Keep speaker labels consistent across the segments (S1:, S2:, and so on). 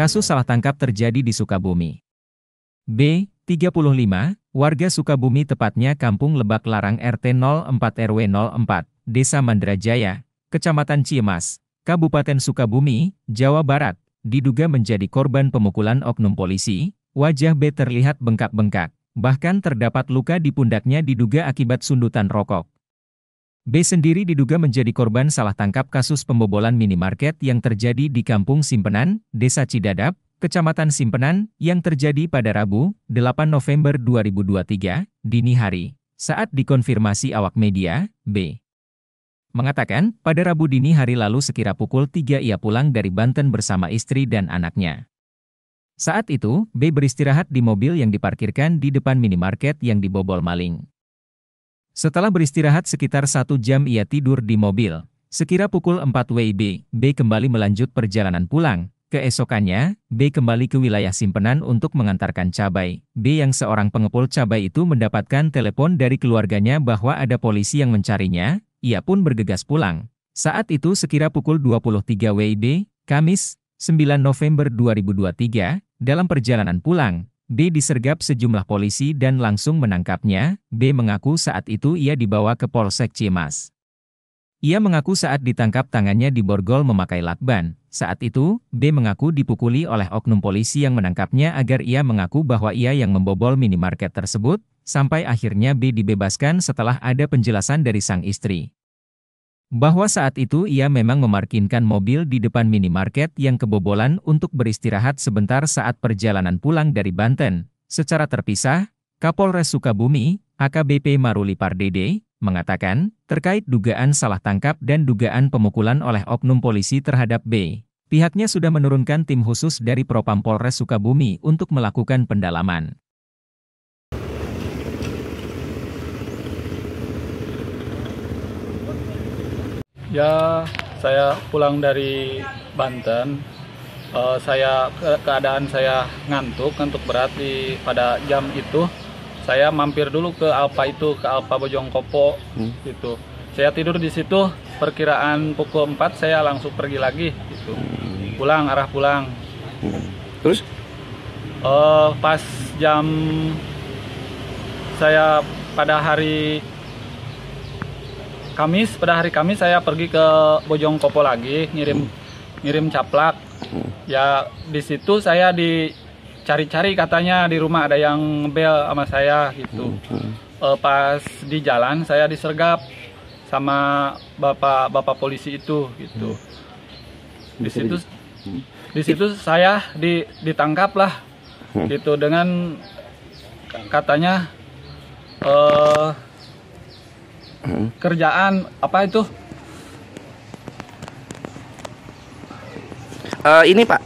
S1: Kasus salah tangkap terjadi di Sukabumi. B. 35, warga Sukabumi tepatnya Kampung Lebak Larang RT 04 RW 04, Desa Mandrajaya, Kecamatan Ciemas, Kabupaten Sukabumi, Jawa Barat, diduga menjadi korban pemukulan oknum polisi. Wajah B terlihat bengkak-bengkak, bahkan terdapat luka di pundaknya diduga akibat sundutan rokok. B sendiri diduga menjadi korban salah tangkap kasus pembobolan minimarket yang terjadi di Kampung Simpenan, Desa Cidadap, Kecamatan Simpenan, yang terjadi pada Rabu, 8 November 2023, dini hari. Saat dikonfirmasi awak media, B mengatakan, pada Rabu dini hari lalu sekira pukul 3 ia pulang dari Banten bersama istri dan anaknya. Saat itu, B beristirahat di mobil yang diparkirkan di depan minimarket yang dibobol maling. Setelah beristirahat sekitar 1 jam ia tidur di mobil. Sekira pukul 4 WIB, B kembali melanjut perjalanan pulang. Keesokannya, B kembali ke wilayah Simpenan untuk mengantarkan cabai. B yang seorang pengepul cabai itu mendapatkan telepon dari keluarganya bahwa ada polisi yang mencarinya, ia pun bergegas pulang. Saat itu sekira pukul 23 WIB, Kamis, 9 November 2023, dalam perjalanan pulang, B disergap sejumlah polisi dan langsung menangkapnya. B mengaku saat itu ia dibawa ke Polsek Ciemas. Ia mengaku saat ditangkap tangannya diborgol memakai lakban. Saat itu, B mengaku dipukuli oleh oknum polisi yang menangkapnya agar ia mengaku bahwa ia yang membobol minimarket tersebut, sampai akhirnya B dibebaskan setelah ada penjelasan dari sang istri. Bahwa saat itu ia memang memarkirkan mobil di depan minimarket yang kebobolan untuk beristirahat sebentar saat perjalanan pulang dari Banten. Secara terpisah, Kapolres Sukabumi, AKBP Maruli Pardede, mengatakan, terkait dugaan salah tangkap dan dugaan pemukulan oleh oknum polisi terhadap B, pihaknya sudah menurunkan tim khusus dari Propam Polres Sukabumi untuk melakukan pendalaman.
S2: Ya, saya pulang dari Banten. Keadaan saya ngantuk berat pada jam itu. Saya mampir dulu ke Alfa Bojongkopo gitu. Saya tidur di situ, perkiraan pukul 4 saya langsung pergi lagi gitu. Arah pulang.
S3: Terus?
S2: Pas jam saya pada hari Kamis saya pergi ke Bojongkopo lagi ngirim caplak. Ya di situ saya dicari-cari katanya di rumah ada yang ngebel sama saya gitu. Pas di jalan saya disergap sama bapak polisi itu gitu. Di situ saya ditangkap lah gitu dengan katanya kerjaan apa itu?
S3: Ini Pak,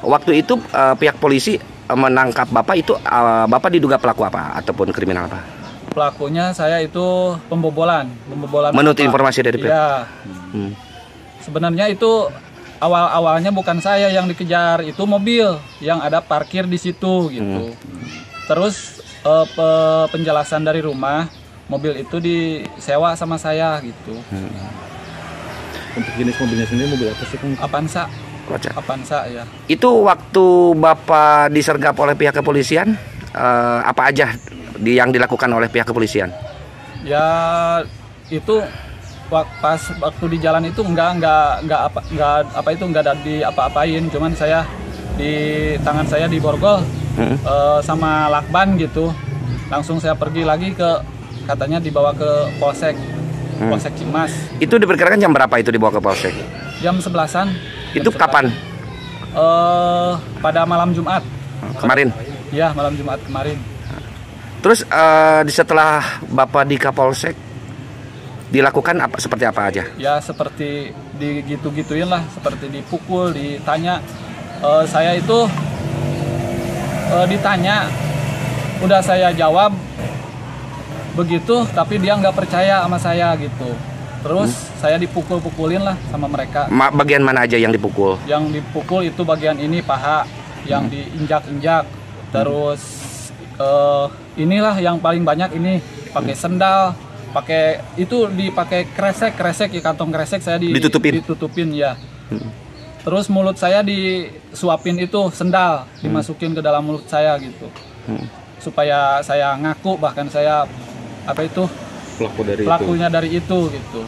S3: waktu itu pihak polisi menangkap Bapak itu, Bapak diduga pelaku apa ataupun kriminal apa?
S2: Pelakunya saya itu pembobolan.
S3: Menurut informasi dari pihak.
S2: Ya. Sebenarnya itu awalnya bukan saya yang dikejar, itu mobil yang ada parkir di situ gitu. Terus penjelasan dari rumah, mobil itu disewa sama saya gitu.
S4: Untuk jenis mobilnya sendiri mobil apa sih Kang?
S2: Avanza ya.
S3: Itu waktu Bapak disergap oleh pihak kepolisian, apa aja yang dilakukan oleh pihak kepolisian?
S2: Ya itu pas waktu di jalan itu nggak ada diapa-apain, cuman saya di tangan saya diborgol sama lakban gitu. Langsung saya pergi lagi katanya dibawa ke Polsek Cimas.
S3: Itu diperkirakan jam berapa itu dibawa ke Polsek?
S2: Jam 11-an.
S3: Itu kapan?
S2: Pada malam Jumat.
S3: Kemarin?
S2: Iya, malam Jumat kemarin.
S3: Terus setelah Bapak di Kapolsek dilakukan seperti apa aja?
S2: Ya seperti digitu-gituin lah, seperti dipukul, ditanya. Saya itu ditanya, udah saya jawab begitu, tapi dia nggak percaya sama saya gitu. Terus saya dipukul-pukulin lah sama mereka.
S3: Bagian mana aja yang dipukul?
S2: Yang dipukul itu bagian ini paha, yang diinjak-injak. Terus inilah yang paling banyak ini pakai sendal, dipakai kresek ya, kantong kresek saya ditutupin ya. Terus mulut saya disuapin itu sendal, dimasukin ke dalam mulut saya gitu. Supaya saya ngaku, bahkan saya pelakunya dari itu gitu.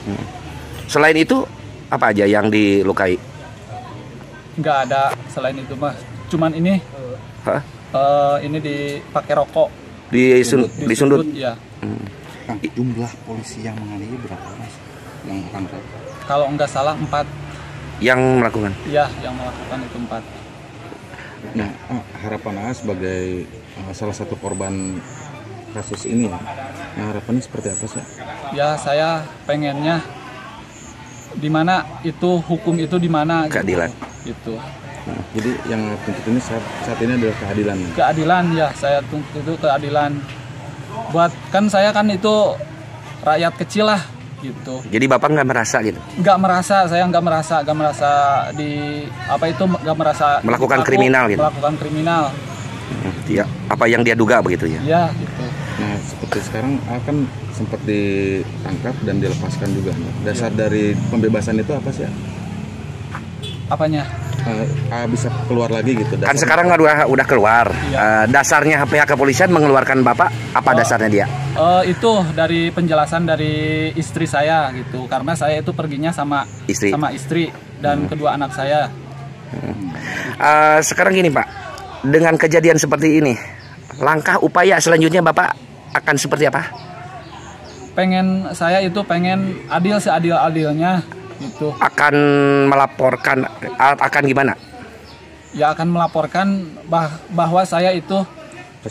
S3: Selain itu apa aja yang dilukai?
S2: Nggak ada selain itu Mas. Cuman ini ini dipakai rokok.
S3: Disundut.
S2: Ya.
S5: Kang, jumlah polisi yang menganiaya berapa Mas? Yang tangkap?
S2: Kalau nggak salah 4.
S3: Yang melakukan?
S2: Iya, yang melakukan itu 4.
S4: Nah, harapan A sebagai salah satu korban kasus ini, nah harapannya seperti apa sih?
S2: Ya, saya pengennya di mana itu hukum itu di mana
S3: Keadilan.
S2: Gitu.
S4: Nah, jadi yang tuntut ini saat ini adalah keadilan.
S2: Keadilan ya, saya tuntut itu keadilan. Buat kan saya kan itu rakyat kecil lah gitu.
S3: Jadi Bapak nggak merasa gitu?
S2: Saya nggak merasa nggak merasa
S3: Melakukan
S2: aku
S3: kriminal gitu?
S2: Melakukan kriminal.
S3: Ya, apa yang dia duga begitu ya?
S2: Ya gitu.
S4: Nah, seperti sekarang akan sempat ditangkap dan dilepaskan juga. Dasar dari pembebasan itu apa sih?
S2: Apanya?
S4: Bisa keluar lagi gitu.
S3: Kan sekarang udah keluar.
S2: Iya.
S3: Dasarnya pihak kepolisian mengeluarkan Bapak apa dasarnya dia?
S2: Itu dari penjelasan dari istri saya gitu. Karena saya itu perginya sama istri dan kedua anak saya.
S3: Sekarang gini Pak, dengan kejadian seperti ini, langkah upaya selanjutnya Bapak akan seperti apa?
S2: Saya pengen adil seadil-adilnya gitu.
S3: Akan melaporkan, akan gimana?
S2: Ya akan melaporkan bahwa saya itu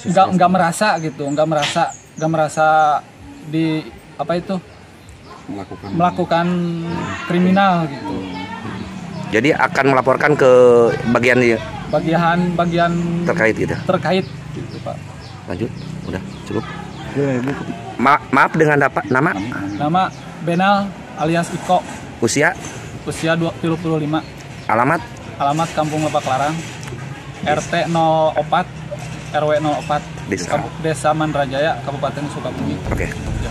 S2: nggak merasa gitu, nggak merasa di melakukan kriminal gitu.
S3: Jadi akan melaporkan ke bagian terkait gitu.
S2: Terkait gitu Pak.
S3: Lanjut, udah cukup.
S4: Ya,
S3: Maaf dengan nama?
S2: Nama Benal alias Iko.
S3: Usia
S2: 25.
S3: Alamat
S2: Kampung Lebak Larang, RT 04 RW 04
S3: Desa
S2: Desa Mandrajaya, Kabupaten Sukabumi.
S3: Oke.
S2: Ya.